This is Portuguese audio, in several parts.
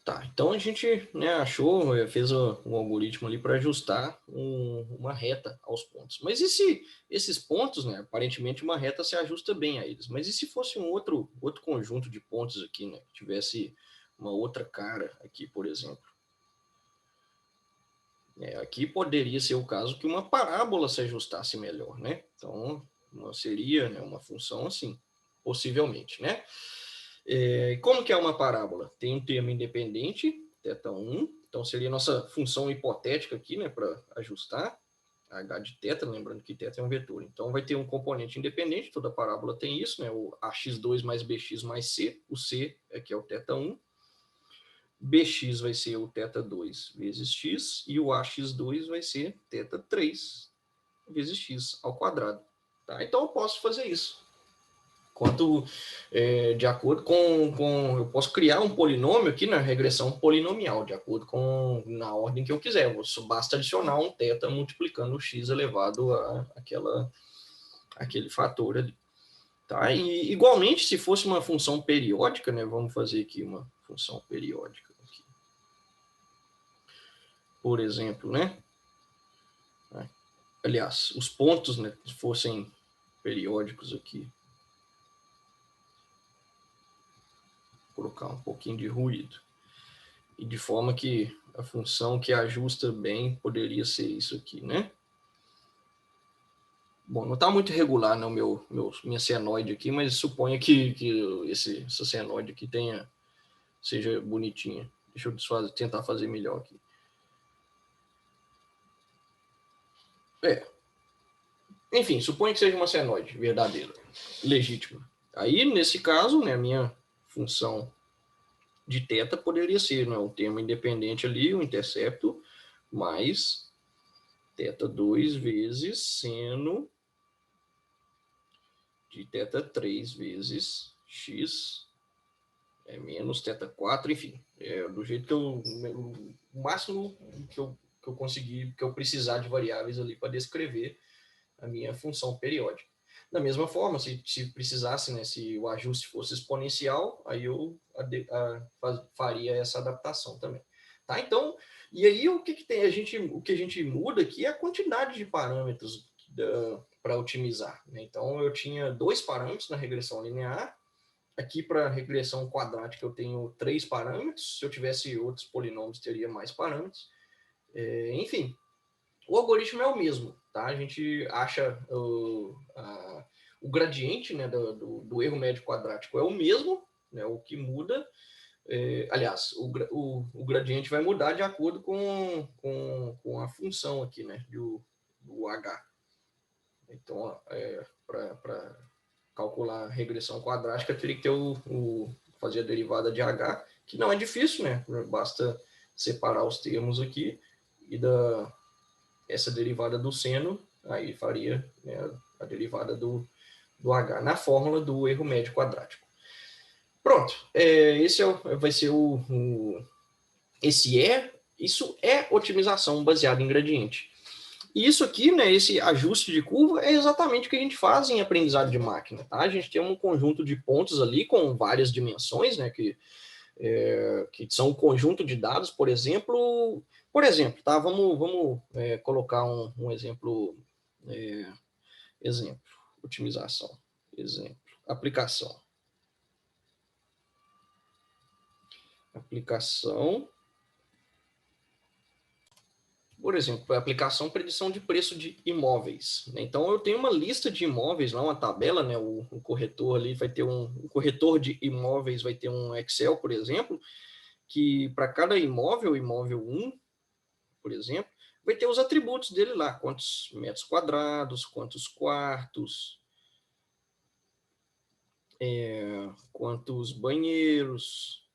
Tá, então a gente, né, achou, fez um algoritmo ali para ajustar uma reta aos pontos. Mas e se esses pontos, né, aparentemente uma reta se ajusta bem a eles, mas e se fosse um outro conjunto de pontos aqui, né, que tivesse uma outra cara aqui, por exemplo? Aqui poderia ser o caso que uma parábola se ajustasse melhor, né? Então, seria, né, uma função assim, possivelmente, né? Como que é uma parábola? Tem um termo independente, θ1, então seria a nossa função hipotética aqui, né, para ajustar h de θ, lembrando que θ é um vetor. Então vai ter um componente independente, toda parábola tem isso, né, o ax2 mais bx mais c, o c aqui é o θ1, bx vai ser o θ2 vezes x, e o ax2 vai ser θ3 vezes x ao quadrado. Tá? Então eu posso fazer isso. De acordo eu posso criar um polinômio aqui na regressão polinomial, de acordo com na ordem que eu quiser. Basta adicionar um θ multiplicando o x elevado a aquele fator ali. Tá? E, igualmente, se fosse uma função periódica, né, vamos fazer aqui uma função periódica. Aqui. Por exemplo, né? Aliás, os pontos, né, se fossem periódicos aqui, vou colocar um pouquinho de ruído. E de forma que a função que ajusta bem poderia ser isso aqui, né? Bom, não está muito regular não, minha senoide aqui, mas suponha que essa senoide aqui seja bonitinha. Deixa eu tentar fazer melhor aqui. Enfim, suponha que seja uma senoide verdadeira, legítima. Aí, nesse caso, né, a minha função de θ poderia ser, né, o termo independente ali, o intercepto, mais θ2 vezes seno de θ3 vezes x menos θ4, enfim, do jeito que o máximo que eu conseguir, que eu precisar de variáveis ali para descrever a minha função periódica. Da mesma forma, se precisasse, né, se o ajuste fosse exponencial, aí eu faria essa adaptação também. Tá? Então, e aí o que tem? O que a gente muda aqui é a quantidade de parâmetros para otimizar. Né? Então, eu tinha 2 parâmetros na regressão linear. Aqui, para a regressão quadrática, eu tenho 3 parâmetros. Se eu tivesse outros polinômios, teria mais parâmetros. Enfim, o algoritmo é o mesmo, tá? A gente acha o gradiente, né, do erro médio quadrático é o mesmo, né? O que muda, aliás, o gradiente vai mudar de acordo com a função aqui, né, do h. Então, para calcular a regressão quadrática, teria que ter fazer a derivada de h, que não é difícil, né? Basta separar os termos aqui e essa derivada do seno, aí faria, né, a derivada do h na fórmula do erro médio quadrático. Pronto, esse vai ser isso é otimização baseada em gradiente. E isso aqui, né, esse ajuste de curva, é exatamente o que a gente faz em aprendizado de máquina. Tá? A gente tem um conjunto de pontos ali com várias dimensões, né, que são um conjunto de dados, por exemplo. Por exemplo, tá? Vamos colocar um exemplo. Exemplo, otimização. Exemplo, aplicação. Aplicação. Por exemplo, a aplicação predição de preço de imóveis. Então, eu tenho uma lista de imóveis lá, uma tabela, né? O corretor ali vai ter o corretor de imóveis vai ter um Excel, por exemplo, que para cada imóvel 1, por exemplo, vai ter os atributos dele lá, quantos metros quadrados, quantos quartos, quantos banheiros,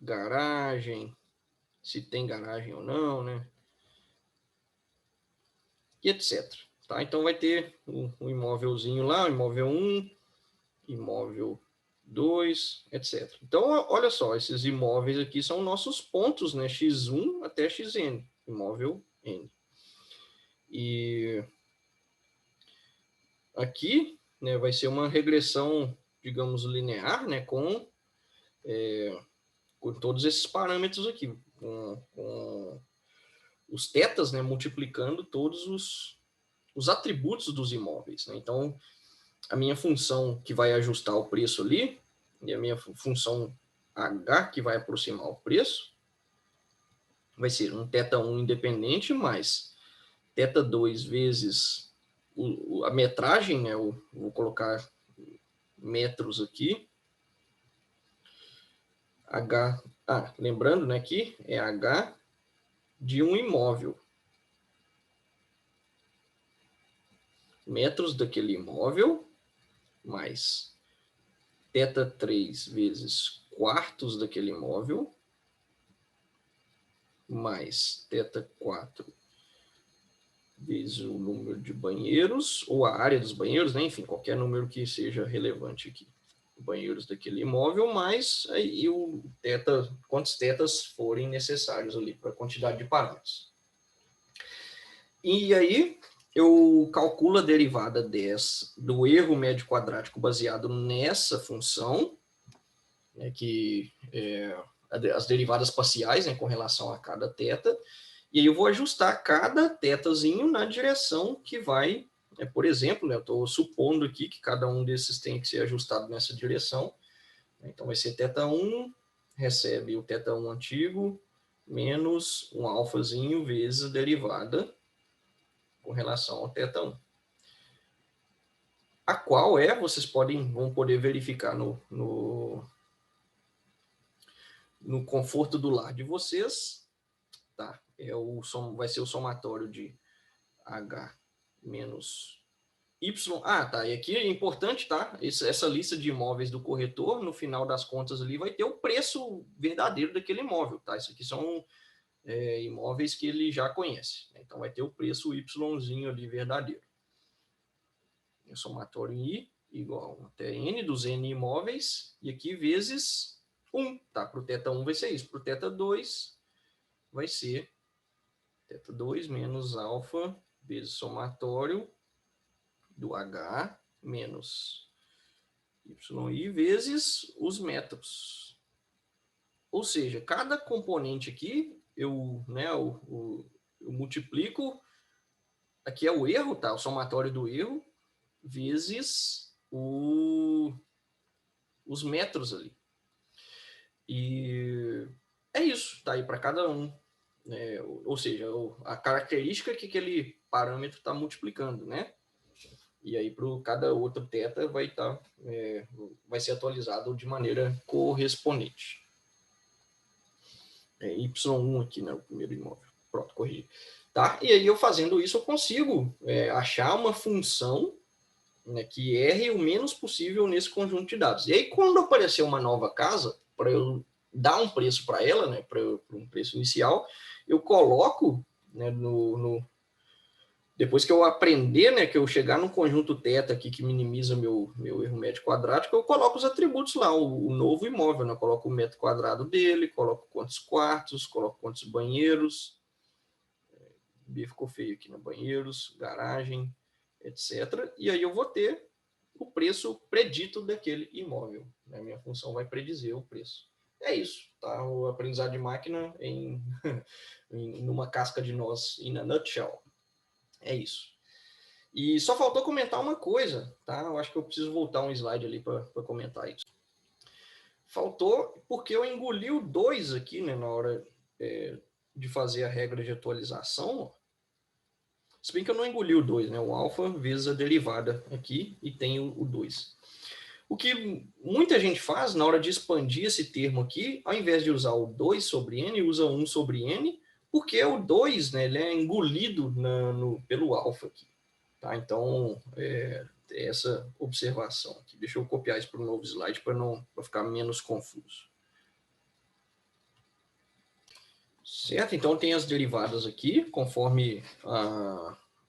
garagem, se tem garagem ou não, né? E etc. Tá? Então vai ter um imóvelzinho lá, imóvel 1, imóvel 2, etc. Então, olha só, esses imóveis aqui são nossos pontos, né? x1 até xn, imóvel n. E aqui, né, vai ser uma regressão, digamos, linear, né, com com todos esses parâmetros aqui, com os tetas, né, multiplicando todos os atributos dos imóveis, né? Então, a minha função que vai ajustar o preço ali, e a minha função H, que vai aproximar o preço, vai ser um θ1 independente mais θ2 vezes a metragem, né? Eu vou colocar metros aqui. H, lembrando, né, que é H de um imóvel. Metros daquele imóvel, mais θ3 vezes quartos daquele imóvel, mais θ4 vezes o número de banheiros, ou a área dos banheiros, né? Enfim, qualquer número que seja relevante aqui. Banheiros daquele imóvel, mais aí o θ, quantos θs forem necessários ali para a quantidade de parâmetros. E aí eu calculo a derivada do erro médio quadrático baseado nessa função, né, que as derivadas parciais, né, com relação a cada θ, e aí eu vou ajustar cada θzinho na direção que vai, né, por exemplo, né, eu estou supondo aqui que cada um desses tem que ser ajustado nessa direção, então vai ser θ1, recebe o θ1 antigo, menos um alfazinho vezes a derivada com relação ao θ1. A qual vocês vão poder verificar no conforto do lar de vocês, tá? Vai ser o somatório de H menos Y. Tá, e aqui é importante, tá? Essa lista de imóveis do corretor, no final das contas ali, vai ter o preço verdadeiro daquele imóvel, tá? Isso aqui são imóveis que ele já conhece, né? Então vai ter o preço Yzinho ali verdadeiro. O somatório em I igual até N dos N imóveis, e aqui vezes 1, tá? Para o θ1 vai ser isso, para o θ2 vai ser θ2 menos alfa vezes somatório do H menos YI vezes os metros. Ou seja, cada componente aqui, eu multiplico, aqui é o erro, tá? O somatório do erro, vezes os metros ali. E é isso, tá aí para cada um. Ou seja, a característica que aquele parâmetro está multiplicando, né? E aí para cada outro θ vai ser atualizado de maneira correspondente. Y1 aqui, né? O primeiro imóvel. Pronto, corrigi. Tá? E aí eu fazendo isso, eu consigo achar uma função, né, que erre o menos possível nesse conjunto de dados. E aí quando aparecer uma nova casa, para eu dar um preço para ela, né, para um preço inicial, eu coloco, né, depois que eu aprender, né, que eu chegar no conjunto θ aqui que minimiza meu erro médio quadrático, eu coloco os atributos lá, o novo imóvel, né, eu coloco o metro quadrado dele, coloco quantos quartos, coloco quantos banheiros, ficou feio aqui, né, banheiros, garagem, etc. E aí eu vou ter o preço predito daquele imóvel, né, minha função vai predizer o preço. É isso, tá? O aprendizado de máquina numa casca de noz, in a nutshell. É isso. E só faltou comentar uma coisa, tá? Eu acho que eu preciso voltar um slide ali para comentar isso. Faltou porque eu engoli o 2 aqui, né, na hora de fazer a regra de atualização. Ó. Se bem que eu não engoli o 2, né? O alfa vezes a derivada aqui e tem o 2. O que muita gente faz na hora de expandir esse termo aqui, ao invés de usar o 2 sobre n, usa 1 sobre n, porque o 2, né, ele é engolido pelo alfa aqui. Tá? Então, essa observação aqui. Deixa eu copiar isso para um novo slide para ficar menos confuso. Certo? Então, tem as derivadas aqui, conforme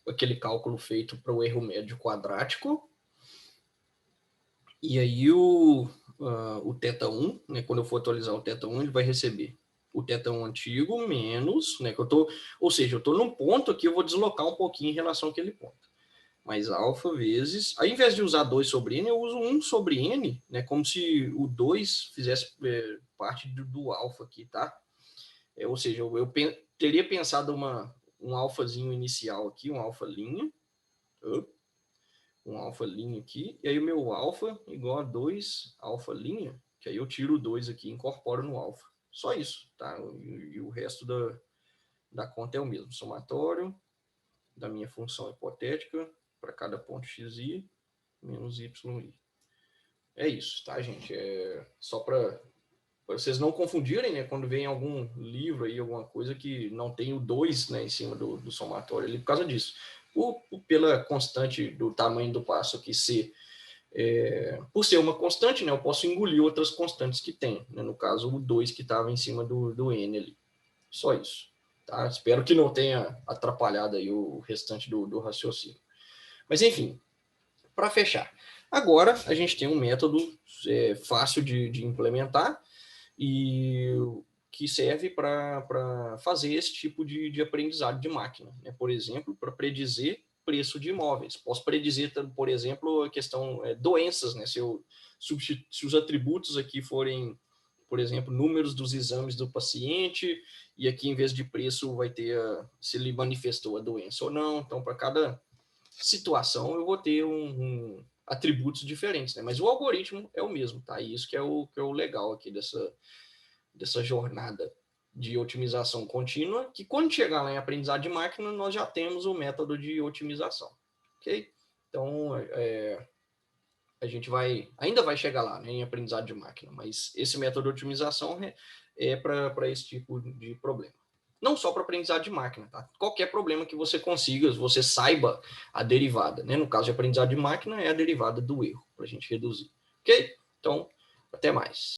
aquele cálculo feito para o erro médio quadrático. E aí o θ1, né, quando eu for atualizar o θ1, ele vai receber o θ1 antigo menos, né, ou seja, eu estou num ponto aqui, eu vou deslocar um pouquinho em relação àquele ponto. mais alfa vezes... Ao invés de usar 2 sobre n, eu uso 1 sobre n, né? Como se o 2 fizesse parte do alfa aqui, tá? Ou seja, eu teria pensado um alfazinho inicial aqui, um alfa linha. Um alfa linha aqui. E aí o meu alfa igual a 2 alfa linha, que aí eu tiro o 2 aqui e incorporo no alfa. Só isso, tá? E o resto da conta é o mesmo. Somatório da minha função hipotética para cada ponto xi menos yi. É isso, tá, gente? É só para vocês não confundirem, né? Quando vem algum livro aí, alguma coisa que não tem o 2, né, em cima do somatório ali, por causa disso. Pela constante do tamanho do passo aqui ser... por ser uma constante, né, eu posso engolir outras constantes que tem. Né? No caso, o 2 que estava em cima do n ali. Só isso. Tá? Espero que não tenha atrapalhado aí o restante do raciocínio. Mas, enfim, para fechar. Agora, a gente tem um método fácil de implementar e que serve para fazer esse tipo de aprendizado de máquina. Né? Por exemplo, para predizer preço de imóveis. Posso predizer, por exemplo, a questão doenças, né? Se os atributos aqui forem, por exemplo, números dos exames do paciente, e aqui, em vez de preço, vai ter se ele manifestou a doença ou não. Então, para cada situação, eu vou ter atributos diferentes, né? Mas o algoritmo é o mesmo, tá? E isso que é o legal aqui dessa jornada de otimização contínua, que quando chegar lá em aprendizado de máquina, nós já temos o método de otimização, ok? Então, a gente ainda vai chegar lá, né, em aprendizado de máquina, mas esse método de otimização é para esse tipo de problema. Não só para aprendizado de máquina, tá? Qualquer problema que você consiga, você saiba a derivada, né? No caso de aprendizado de máquina, é a derivada do erro, para a gente reduzir, ok? Então, até mais.